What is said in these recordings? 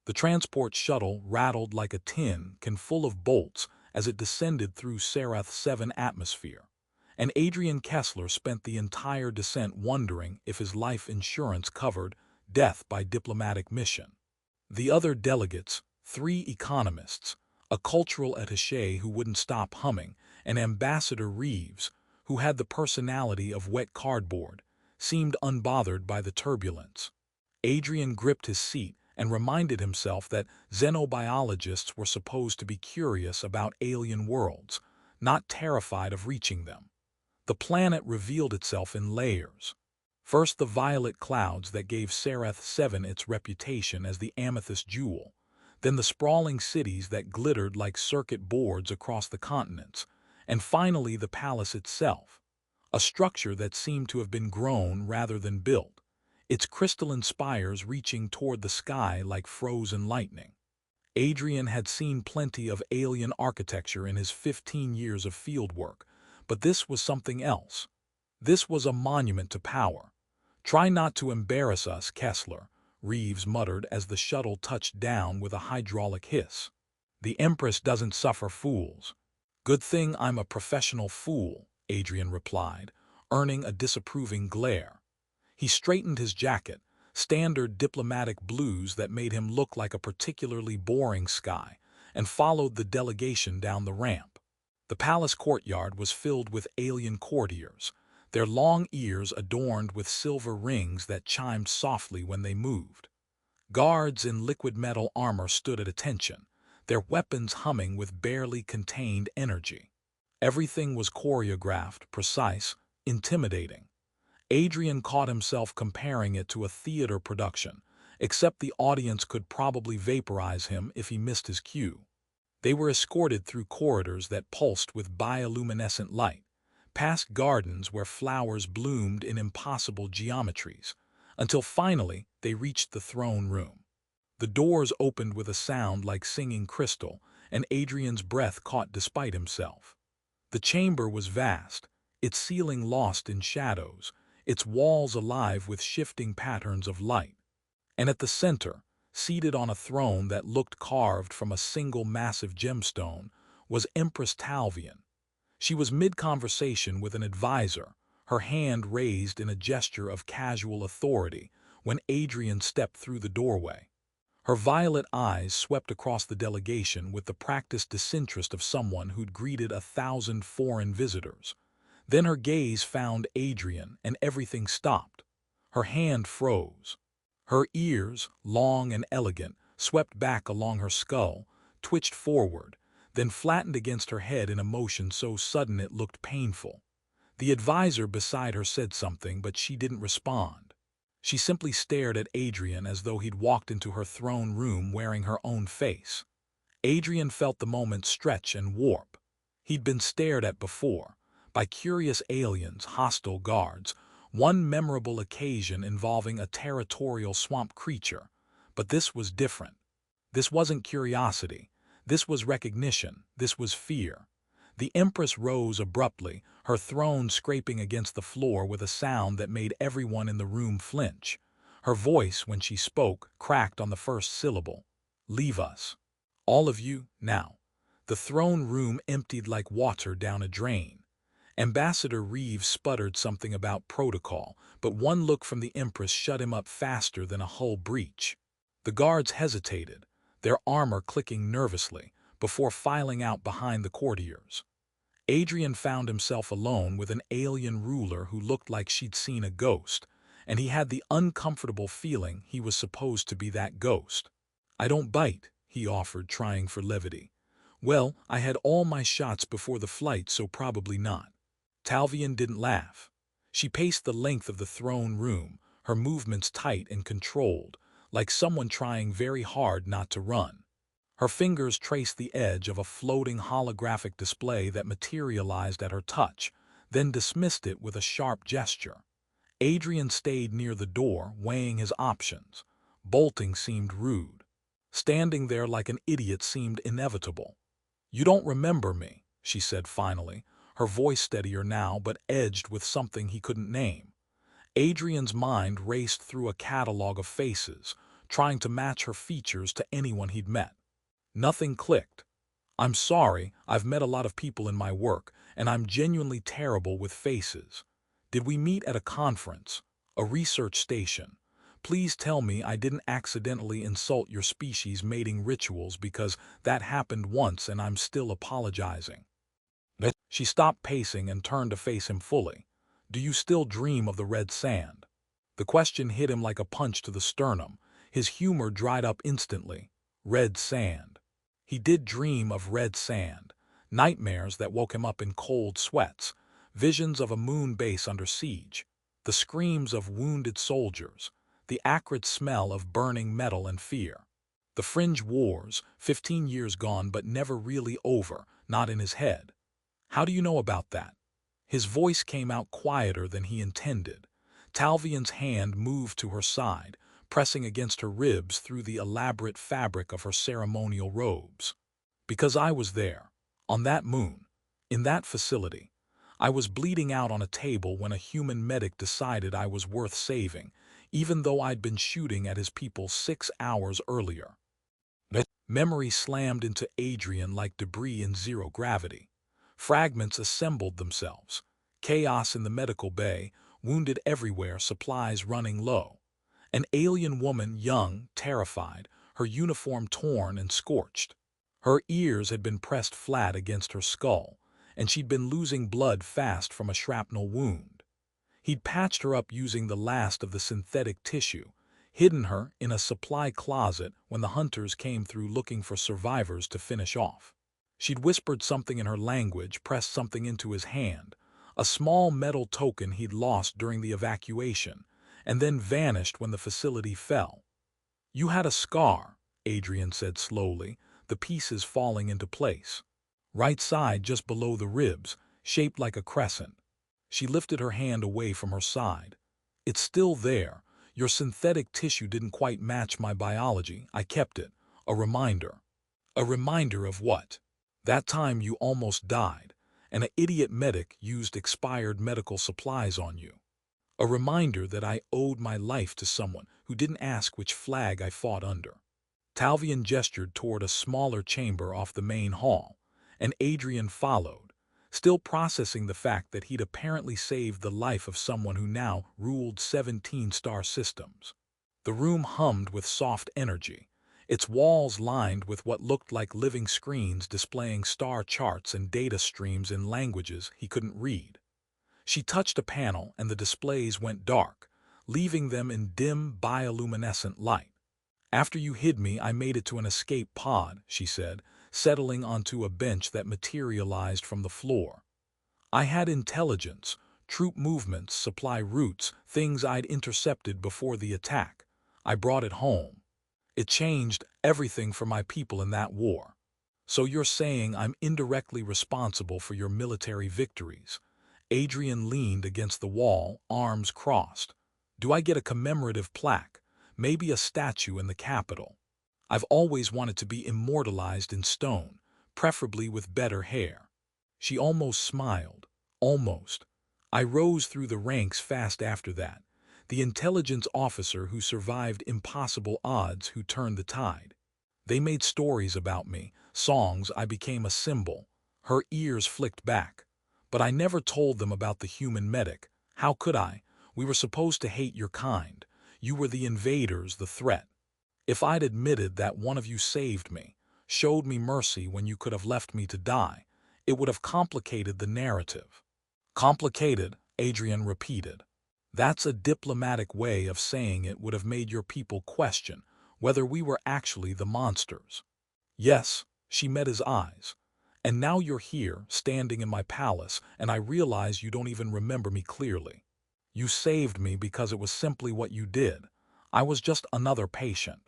The transport shuttle rattled like a tin can full of bolts as it descended through Sarath 7 atmosphere, and Adrian Kessler spent the entire descent wondering if his life insurance covered death by diplomatic mission. The other delegates, 3 economists, a cultural attaché who wouldn't stop humming, and Ambassador Reeves, who had the personality of wet cardboard, seemed unbothered by the turbulence. Adrian gripped his seat and reminded himself that xenobiologists were supposed to be curious about alien worlds, not terrified of reaching them. The planet revealed itself in layers. First, the violet clouds that gave Sarath 7 its reputation as the amethyst jewel, then the sprawling cities that glittered like circuit boards across the continents, and finally the palace itself, a structure that seemed to have been grown rather than built, its crystalline spires reaching toward the sky like frozen lightning. Adrian had seen plenty of alien architecture in his 15 years of fieldwork, but this was something else. This was a monument to power. "Try not to embarrass us, Kessler," Reeves muttered as the shuttle touched down with a hydraulic hiss. "The Empress doesn't suffer fools." "Good thing I'm a professional fool," Adrian replied, earning a disapproving glare. He straightened his jacket, standard diplomatic blues that made him look like a particularly boring sky, and followed the delegation down the ramp. The palace courtyard was filled with alien courtiers, their long ears adorned with silver rings that chimed softly when they moved. Guards in liquid metal armor stood at attention, their weapons humming with barely contained energy. Everything was choreographed, precise, intimidating. Adrian caught himself comparing it to a theater production, except the audience could probably vaporize him if he missed his cue. They were escorted through corridors that pulsed with bioluminescent light, past gardens where flowers bloomed in impossible geometries, until finally they reached the throne room. The doors opened with a sound like singing crystal, and Adrian's breath caught despite himself. The chamber was vast, its ceiling lost in shadows, its walls alive with shifting patterns of light. And at the center, seated on a throne that looked carved from a single massive gemstone, was Empress Talvyen. She was mid-conversation with an advisor, her hand raised in a gesture of casual authority, when Adrian stepped through the doorway. Her violet eyes swept across the delegation with the practiced disinterest of someone who'd greeted 1,000 foreign visitors. Then her gaze found Adrian, and everything stopped. Her hand froze. Her ears, long and elegant, swept back along her skull, twitched forward, then flattened against her head in a motion so sudden it looked painful. The advisor beside her said something, but she didn't respond. She simply stared at Adrian as though he'd walked into her throne room wearing her own face. Adrian felt the moment stretch and warp. He'd been stared at before, by curious aliens, hostile guards, one memorable occasion involving a territorial swamp creature. But this was different. This wasn't curiosity. This was recognition. This was fear. The Empress rose abruptly, her throne scraping against the floor with a sound that made everyone in the room flinch. Her voice, when she spoke, cracked on the first syllable. "Leave us. All of you, now." The throne room emptied like water down a drain. Ambassador Reeves sputtered something about protocol, but one look from the Empress shut him up faster than a hull breach. The guards hesitated, their armor clicking nervously, before filing out behind the courtiers. Adrian found himself alone with an alien ruler who looked like she'd seen a ghost, and he had the uncomfortable feeling he was supposed to be that ghost. "I don't bite," he offered, trying for levity. "Well, I had all my shots before the flight, so probably not." Talvyen didn't laugh. She paced the length of the throne room, her movements tight and controlled, like someone trying very hard not to run. Her fingers traced the edge of a floating holographic display that materialized at her touch, then dismissed it with a sharp gesture. Adrian stayed near the door, weighing his options. Bolting seemed rude. Standing there like an idiot seemed inevitable. "You don't remember me," she said finally, her voice steadier now but edged with something he couldn't name. Adrian's mind raced through a catalog of faces, trying to match her features to anyone he'd met. Nothing clicked. "I'm sorry, I've met a lot of people in my work, and I'm genuinely terrible with faces. Did we meet at a conference? A research station? Please tell me I didn't accidentally insult your species' mating rituals because that happened once and I'm still apologizing." She stopped pacing and turned to face him fully. "Do you still dream of the red sand?" The question hit him like a punch to the sternum. His humor dried up instantly. Red sand. He did dream of red sand. Nightmares that woke him up in cold sweats. Visions of a moon base under siege. The screams of wounded soldiers. The acrid smell of burning metal and fear. The Fringe Wars, 15 years gone but never really over, not in his head. "How do you know about that?" His voice came out quieter than he intended. Talvyen's hand moved to her side, pressing against her ribs through the elaborate fabric of her ceremonial robes. "Because I was there, on that moon, in that facility. I was bleeding out on a table when a human medic decided I was worth saving, even though I'd been shooting at his people 6 hours earlier." Memory slammed into Adrian like debris in zero gravity. Fragments assembled themselves. Chaos in the medical bay, wounded everywhere, supplies running low. An alien woman, young, terrified, her uniform torn and scorched. Her ears had been pressed flat against her skull, and she'd been losing blood fast from a shrapnel wound. He'd patched her up using the last of the synthetic tissue, hidden her in a supply closet when the hunters came through looking for survivors to finish off. She'd whispered something in her language, pressed something into his hand, a small metal token he'd lost during the evacuation, and then vanished when the facility fell. "You had a scar," Adrian said slowly, the pieces falling into place. "Right side just below the ribs, shaped like a crescent." She lifted her hand away from her side. "It's still there. Your synthetic tissue didn't quite match my biology. I kept it. A reminder." "A reminder of what?" "That time you almost died, and an idiot medic used expired medical supplies on you. A reminder that I owed my life to someone who didn't ask which flag I fought under." Talvyen gestured toward a smaller chamber off the main hall, and Adrian followed, still processing the fact that he'd apparently saved the life of someone who now ruled 17 star systems. The room hummed with soft energy, its walls lined with what looked like living screens displaying star charts and data streams in languages he couldn't read. She touched a panel and the displays went dark, leaving them in dim bioluminescent light. "After you hid me, I made it to an escape pod," she said, settling onto a bench that materialized from the floor. "I had intelligence, troop movements, supply routes, things I'd intercepted before the attack. I brought it home. It changed everything for my people in that war. So you're saying I'm indirectly responsible for your military victories?" Adrian leaned against the wall, arms crossed. "Do I get a commemorative plaque? Maybe a statue in the Capitol? I've always wanted to be immortalized in stone, preferably with better hair." She almost smiled. "Almost. I rose through the ranks fast after that. The intelligence officer who survived impossible odds, who turned the tide. They made stories about me, songs. I became a symbol." Her ears flicked back. "But I never told them about the human medic. How could I? We were supposed to hate your kind. You were the invaders, the threat. If I'd admitted that one of you saved me, showed me mercy when you could have left me to die, it would have complicated the narrative." "Complicated," Adrian repeated. "That's a diplomatic way of saying it would have made your people question whether we were actually the monsters." "Yes," she met his eyes. "And now you're here, standing in my palace, and I realize you don't even remember me clearly. You saved me because it was simply what you did. I was just another patient.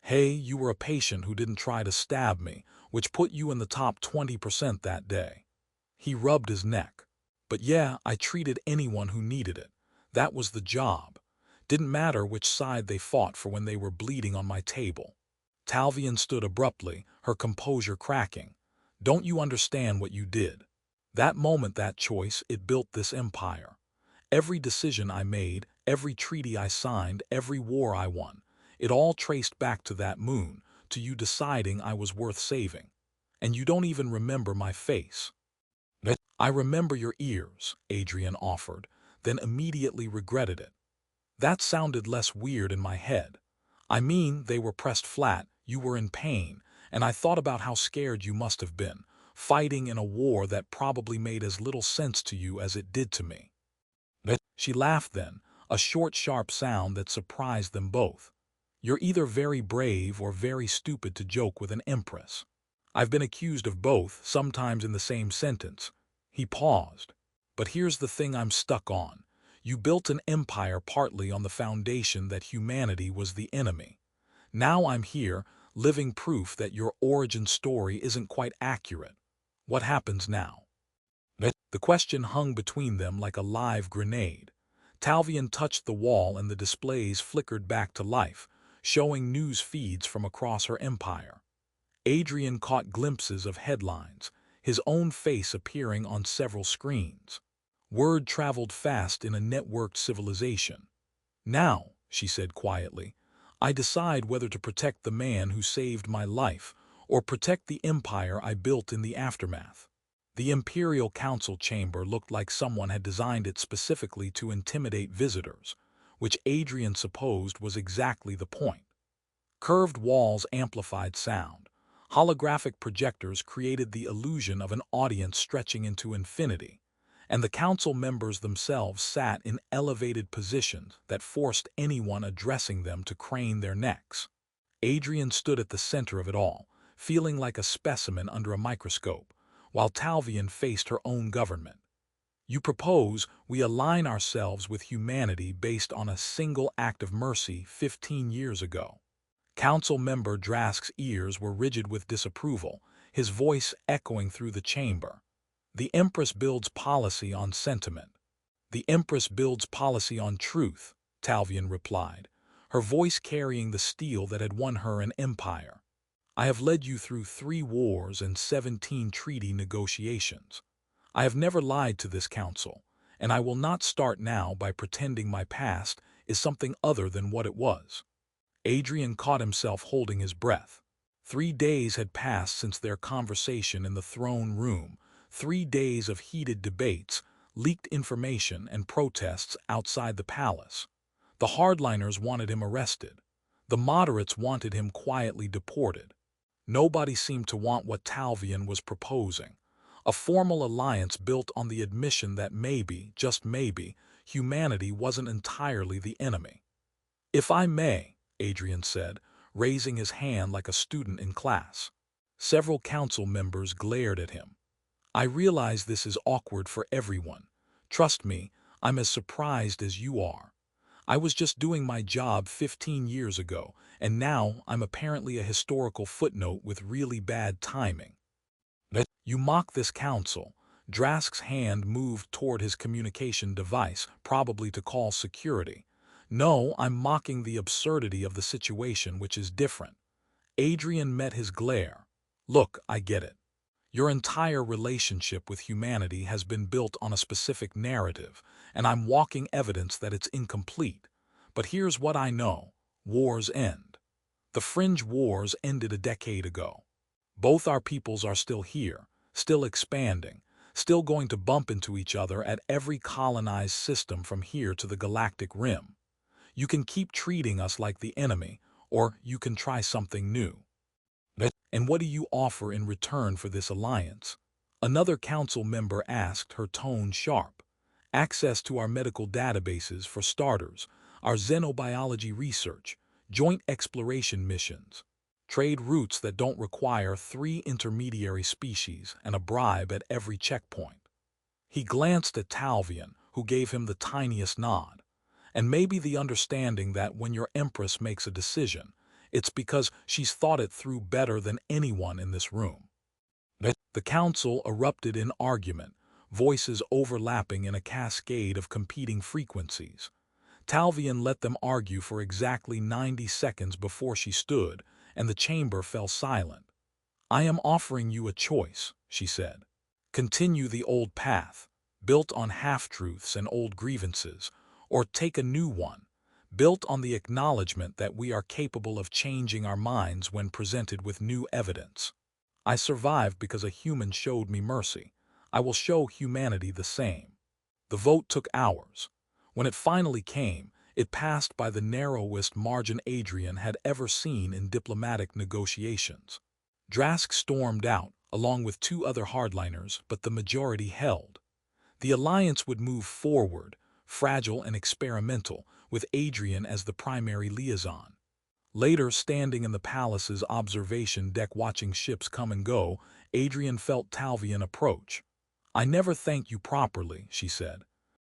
Hey, you were a patient who didn't try to stab me, which put you in the top 20% that day." He rubbed his neck. "But yeah, I treated anyone who needed it. That was the job. Didn't matter which side they fought for when they were bleeding on my table." Talvyen stood abruptly, her composure cracking. "Don't you understand what you did? That moment, that choice, it built this empire. Every decision I made, every treaty I signed, every war I won, It all traced back to that moon, to you deciding I was worth saving. And you don't even remember my face. I remember your ears, Adrian offered, then immediately regretted it. That sounded less weird in my head. I mean, they were pressed flat, you were in pain, and I thought about how scared you must have been, fighting in a war that probably made as little sense to you as it did to me. She laughed then, a short, sharp sound that surprised them both. You're either very brave or very stupid to joke with an empress. I've been accused of both, sometimes in the same sentence. He paused. But here's the thing I'm stuck on. You built an empire partly on the foundation that humanity was the enemy. Now I'm here, living proof that your origin story isn't quite accurate. What happens now? The question hung between them like a live grenade. Talvyen touched the wall and the displays flickered back to life, showing news feeds from across her empire. Adrian caught glimpses of headlines, his own face appearing on several screens. Word traveled fast in a networked civilization. Now, she said quietly, I decide whether to protect the man who saved my life or protect the empire I built in the aftermath. The Imperial Council chamber looked like someone had designed it specifically to intimidate visitors, which Adrian supposed was exactly the point. Curved walls amplified sound. Holographic projectors created the illusion of an audience stretching into infinity, and the council members themselves sat in elevated positions that forced anyone addressing them to crane their necks. Adrian stood at the center of it all, feeling like a specimen under a microscope, while Talvyen faced her own government. You propose we align ourselves with humanity based on a single act of mercy 15 years ago. Council member Drask's ears were rigid with disapproval, his voice echoing through the chamber. The Empress builds policy on sentiment. The Empress builds policy on truth, Talvyen replied, her voice carrying the steel that had won her an empire. I have led you through 3 wars and 17 treaty negotiations. I have never lied to this council, and I will not start now by pretending my past is something other than what it was. Adrian caught himself holding his breath. 3 days had passed since their conversation in the throne room, 3 days of heated debates, leaked information, and protests outside the palace. The hardliners wanted him arrested. The moderates wanted him quietly deported. Nobody seemed to want what Talvyen was proposing, a formal alliance built on the admission that maybe, just maybe, humanity wasn't entirely the enemy. If I may, Adrian said, raising his hand like a student in class. Several council members glared at him. I realize this is awkward for everyone. Trust me, I'm as surprised as you are. I was just doing my job 15 years ago, and now I'm apparently a historical footnote with really bad timing. You mock this council. Drask's hand moved toward his communication device, probably to call security. No, I'm mocking the absurdity of the situation, which is different. Adrian met his glare. Look, I get it. Your entire relationship with humanity has been built on a specific narrative, and I'm walking evidence that it's incomplete. But here's what I know. Wars end. The Fringe Wars ended a decade ago. Both our peoples are still here, still expanding, still going to bump into each other at every colonized system from here to the galactic rim. You can keep treating us like the enemy, or you can try something new. And what do you offer in return for this alliance? Another council member asked, her tone sharp. Access to our medical databases for starters, our xenobiology research, joint exploration missions, trade routes that don't require 3 intermediary species and a bribe at every checkpoint. He glanced at Talvyen, who gave him the tiniest nod, and maybe the understanding that when your empress makes a decision, it's because she's thought it through better than anyone in this room. The council erupted in argument, voices overlapping in a cascade of competing frequencies. Talvyen let them argue for exactly 90 seconds before she stood, and the chamber fell silent. I am offering you a choice, she said. Continue the old path, built on half-truths and old grievances, or take a new one, built on the acknowledgement that we are capable of changing our minds when presented with new evidence. I survived because a human showed me mercy. I will show humanity the same. The vote took hours. When it finally came, it passed by the narrowest margin Adrian had ever seen in diplomatic negotiations. Drask stormed out, along with two other hardliners, but the majority held. The alliance would move forward, fragile and experimental, with Adrian as the primary liaison. Later, standing in the palace's observation deck watching ships come and go, Adrian felt Talvyen approach. "I never thanked you properly," she said.